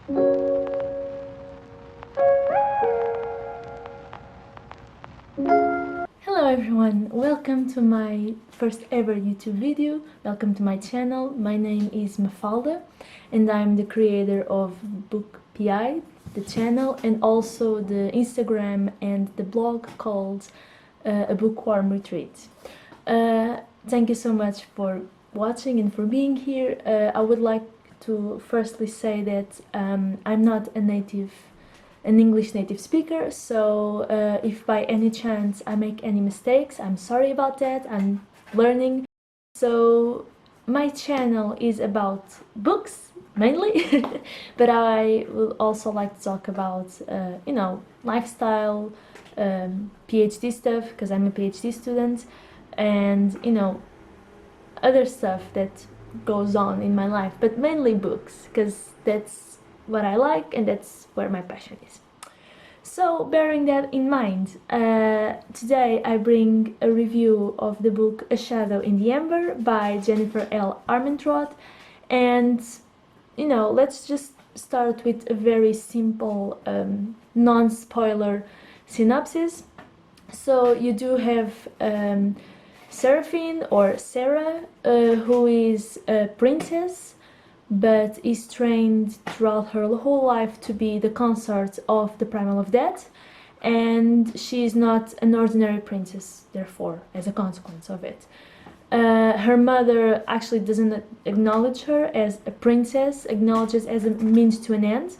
Hello everyone, welcome to my first ever YouTube video, welcome to my channel. My name is Mafalda and I'm the creator of Book PI, the channel, and also the Instagram and the blog called A Bookworm Retreat. Thank you so much for watching and for being here. I would like to firstly say that I'm not an English native speaker, so if by any chance I make any mistakes, I'm sorry about that. I'm learning. So my channel is about books mainly, but I will also like to talk about lifestyle, PhD stuff, because I'm a PhD student, and other stuff that goes on in my life, but mainly books, because that's what I like and that's where my passion is. So bearing that in mind, today I bring a review of the book A Shadow in the Ember by Jennifer L. Armentrout, and let's just start with a very simple non-spoiler synopsis. So you do have Seraphine, or Sarah, who is a princess but is trained throughout her whole life to be the consort of the Primal of Death, and she is not an ordinary princess, therefore, as a consequence of it. Her mother actually doesn't acknowledge her as a princess, acknowledges as a means to an end,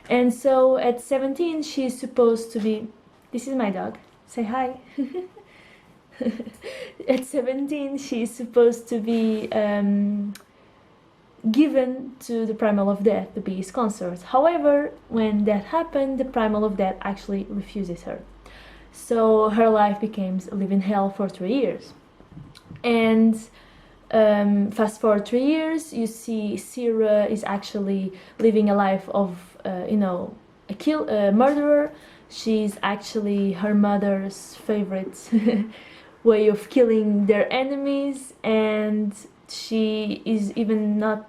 and so at 17 she's supposed to be... This is my dog, say hi. At 17 she's supposed to be given to the Primal of Death to be his consort. However, when that happened, the Primal of Death actually refuses her. So her life becomes a living hell for 3 years. And fast forward 3 years, you see Sira is actually living a life of, a murderer. She's actually her mother's favorite way of killing their enemies, and she's not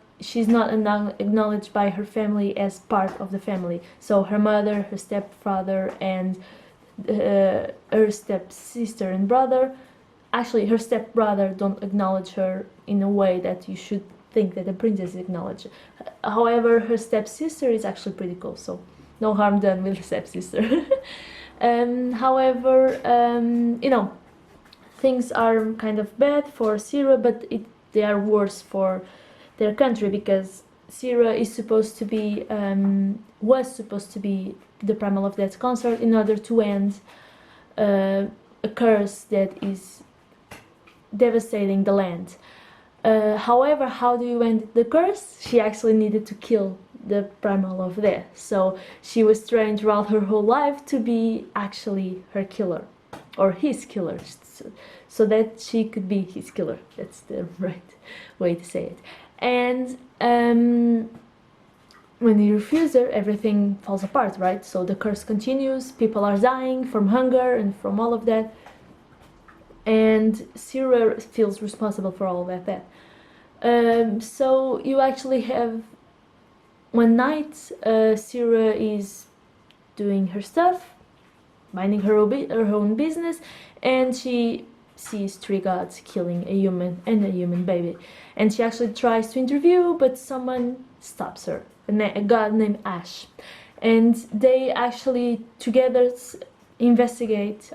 acknowledged by her family as part of the family. So her mother, her stepfather, and her stepsister and brother, actually her stepbrother, don't acknowledge her in a way that you should think that a princess is acknowledged. However, her stepsister is actually pretty cool, so no harm done with the stepsister. However, things are kind of bad for Sira, but they are worse for their country, because Sira is supposed to be, was supposed to be the Primal of Death's consort in order to end a curse that is devastating the land. However, how do you end the curse? She actually needed to kill the Primal of Death, so she was trained throughout her whole life to be actually her killer, or his killer, so that she could be his killer. That's the right way to say it. And when he refuses her, everything falls apart, right? So the curse continues, people are dying from hunger and from all of that, and Sira feels responsible for all of that. So you actually have one night, Sira is doing her stuff, minding her own business, and she sees 3 gods killing a human and a human baby, and she actually tries to interview, but someone stops her, a god named Ash, and they actually together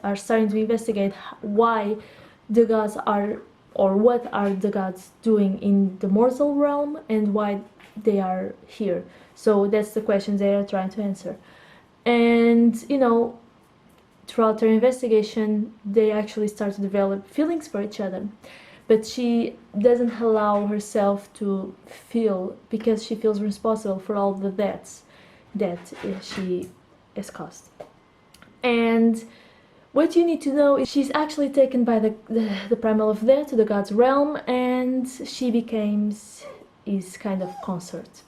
are starting to investigate why the gods are, or what are the gods doing in the mortal realm, and why they are here. So that's the questions they are trying to answer. And throughout her investigation, they actually start to develop feelings for each other, but she doesn't allow herself to feel, because she feels responsible for all the deaths that she has caused. And what you need to know is she's actually taken by the Primal of Death to the god's realm, and she becomes his kind of consort.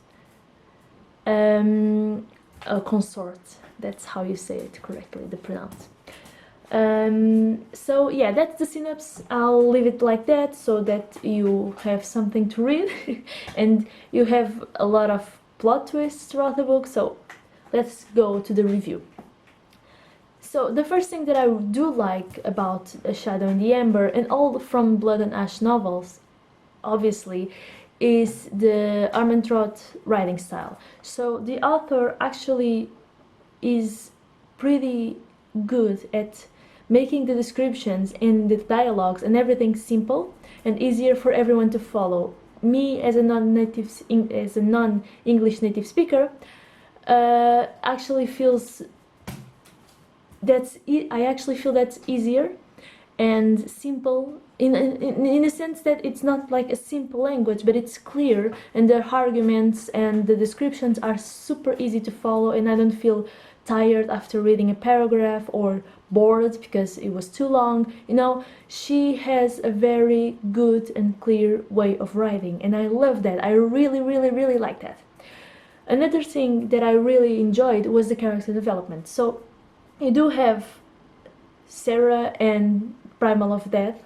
A consort, that's how you say it correctly, the pronounce. So yeah, that's the synopsis. I'll leave it like that so that you have something to read and you have a lot of plot twists throughout the book, so let's go to the review. So the first thing that I do like about A Shadow in the Ember and all From Blood and Ash novels, obviously, is the Armentrout writing style. So the author actually is pretty good at making the descriptions and the dialogues and everything simple and easier for everyone to follow. Me, as a non-English native speaker, actually feels I actually feel that's easier and simple in a sense that it's not like a simple language, but it's clear, and the arguments and the descriptions are super easy to follow, and I don't feel tired after reading a paragraph or bored because it was too long. You know, she has a very good and clear way of writing, and I love that. I really, really, really like that. Another thing that I really enjoyed was the character development. So you do have Sarah and Primal of Death,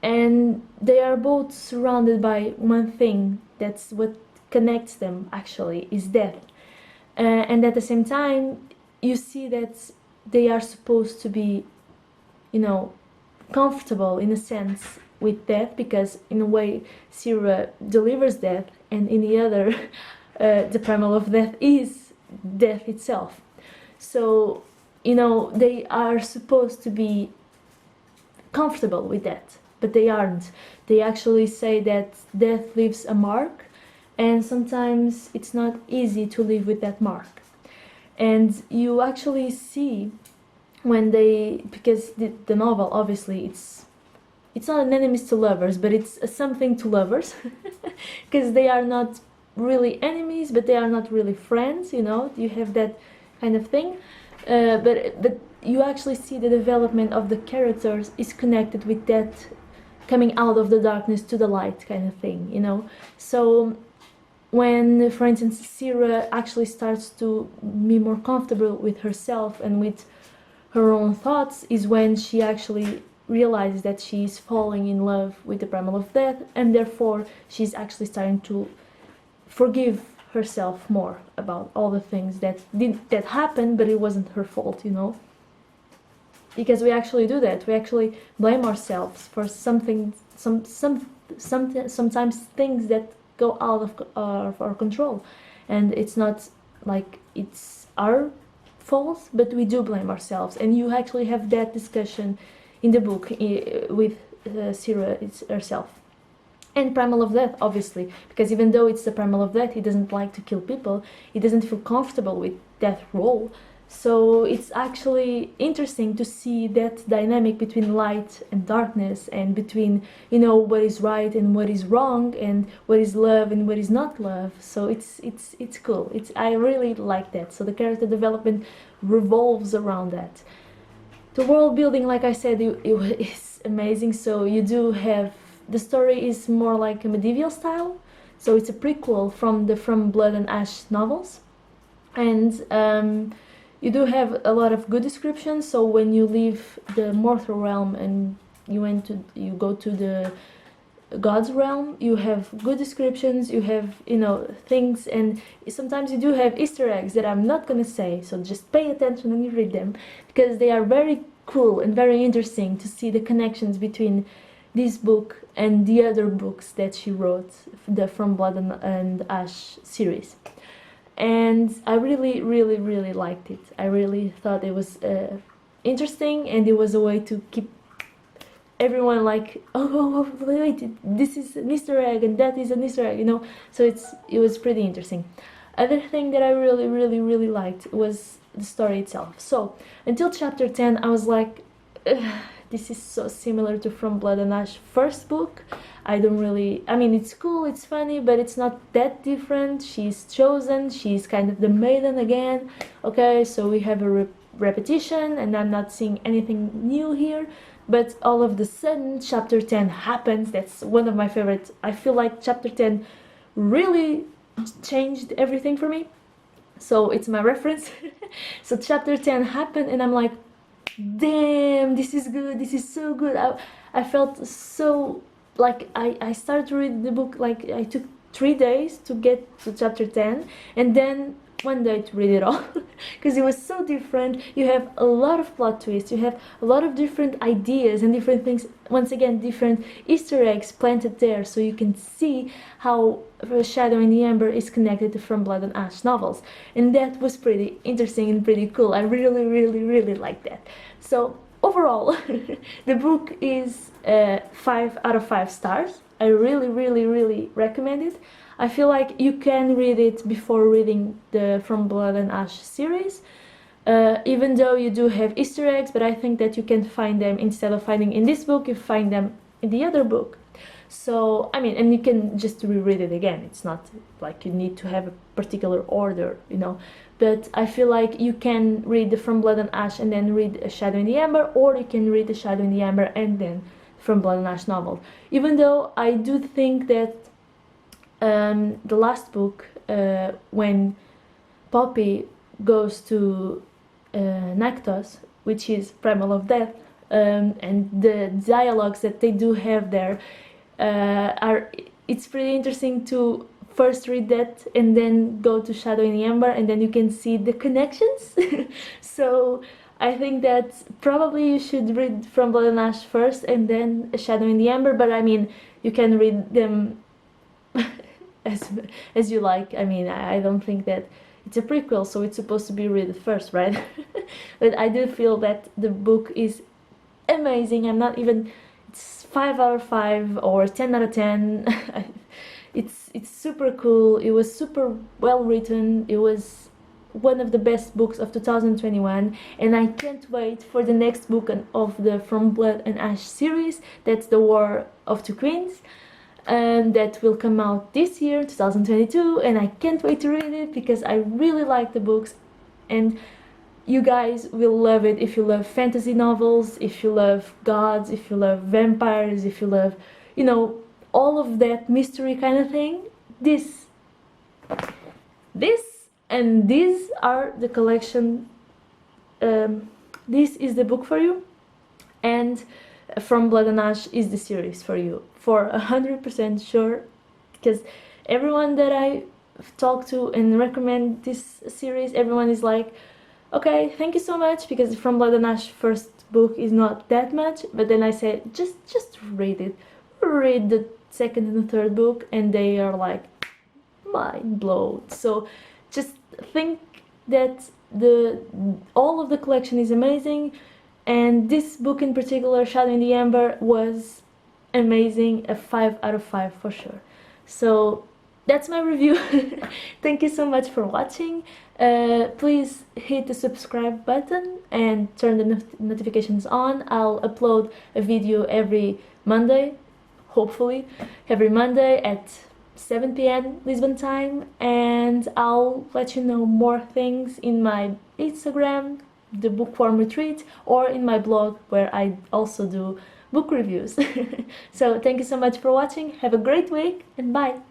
and they are both surrounded by one thing. That's what connects them, actually, is death. And at the same time, you see that they are supposed to be, you know, comfortable in a sense with death, because in a way Sarah delivers death, and in the other the Primal of Death is death itself. So, you know, they are supposed to be comfortable with that, but they aren't. They actually say that death leaves a mark, and sometimes it's not easy to live with that mark. And you actually see when they, because the novel, obviously, it's not an enemies to lovers, but it's a something to lovers, because they are not really enemies, but they are not really friends, you know, you have that kind of thing. But you actually see the development of the characters is connected with that coming out of the darkness to the light kind of thing, you know. So when, for instance, Sarah actually starts to be more comfortable with herself and with her own thoughts, is when she actually realizes that she's falling in love with the Primal of Death, and therefore she's actually starting to forgive herself more about all the things that happened, but it wasn't her fault, you know. Because we actually do that. We actually blame ourselves for something, sometimes things that go out of our control, and it's not like it's our fault, but we do blame ourselves. And you actually have that discussion in the book with Sarah herself. And Primal of Death, obviously, because even though it's the Primal of Death, he doesn't like to kill people, he doesn't feel comfortable with that role. So it's actually interesting to see that dynamic between light and darkness, and between, you know, what is right and what is wrong, and what is love and what is not love. So it's cool. I really like that. So the character development revolves around that. The world building, like I said, it is amazing. So you do have, the story is more like a medieval style, so it's a prequel from the From Blood and Ash novels, and you do have a lot of good descriptions. So when you leave the mortal realm and you go to the God's realm, you have good descriptions, you have, you know, things, and sometimes you do have Easter eggs that I'm not gonna say, so just pay attention when you read them, because they are very cool and very interesting to see the connections between this book and the other books that she wrote, the From Blood and Ash series. And I really, really, really liked it. I really thought it was interesting, and it was a way to keep everyone like, oh, wait, this is an Easter egg and that is an Easter egg, you know. So it was pretty interesting. Other thing that I really, really, really liked was the story itself. So until chapter 10, I was like, this is so similar to From Blood and Ash first book. I mean, it's cool, it's funny, but it's not that different. She's chosen, she's kind of the maiden again. Okay, so we have a repetition, and I'm not seeing anything new here. But all of the sudden, chapter 10 happens. That's one of my favorites. I feel like chapter 10 really changed everything for me. So it's my reference. So chapter 10 happened, and I'm like, damn, this is good, this is so good. I felt so, like, I started to read the book, like I took 3 days to get to chapter 10, and then one day to read it all, because it was so different. You have a lot of plot twists, you have a lot of different ideas and different things, once again different Easter eggs planted there, so you can see how Shadow in the Ember is connected to From Blood and Ash novels, and that was pretty interesting and pretty cool. I really liked that. So overall, the book is 5 out of 5 stars. I really recommend it. I feel like you can read it before reading the From Blood and Ash series, even though you do have Easter eggs, but I think that you can find them, instead of finding in this book, you find them in the other book. So, I mean, and you can just reread it again. It's not like you need to have a particular order, you know. But I feel like you can read the From Blood and Ash and then read A Shadow in the Ember, or you can read The Shadow in the Ember and then From Blood and Ash novel. Even though I do think that the last book, when Poppy goes to Nactos, which is Primal of Death, and the dialogues that they do have there, it's pretty interesting to first read that and then go to Shadow in the Ember, and then you can see the connections. So I think that probably you should read From Blood and Ash first and then A Shadow in the Ember, but I mean, you can read them as you like. I mean, I don't think that it's a prequel, so it's supposed to be read first, right? But I do feel that the book is amazing. I'm not even, it's 5 out of 5 or 10 out of 10. It's super cool. It was super well written. It was one of the best books of 2021, and I can't wait for the next book of the From Blood and Ash series. That's The War of Two Queens, and that will come out this year, 2022, and I can't wait to read it because I really like the books, and you guys will love it if you love fantasy novels, if you love gods, if you love vampires, if you love, you know, all of that mystery kind of thing. This and these are the collection. This is the book for you, and From Blood and Ash is the series for you, for 100% sure, because everyone that I talk to and recommend this series, everyone is like, okay, thank you so much, because From Blood and Ash first book is not that much, but then I said, just read it, read the second and the third book, and they are like mind blown. So just think that all of the collection is amazing, and this book in particular, Shadow in the Ember, was amazing, a 5 out of 5 for sure. So that's my review. Thank you so much for watching. Please hit the subscribe button and turn the notifications on. I'll upload a video every Monday, hopefully every Monday at 7 p.m. Lisbon time, and I'll let you know more things in my Instagram, the Bookworm Retreat, or in my blog, where I also do book reviews. So thank you so much for watching, have a great week, and bye!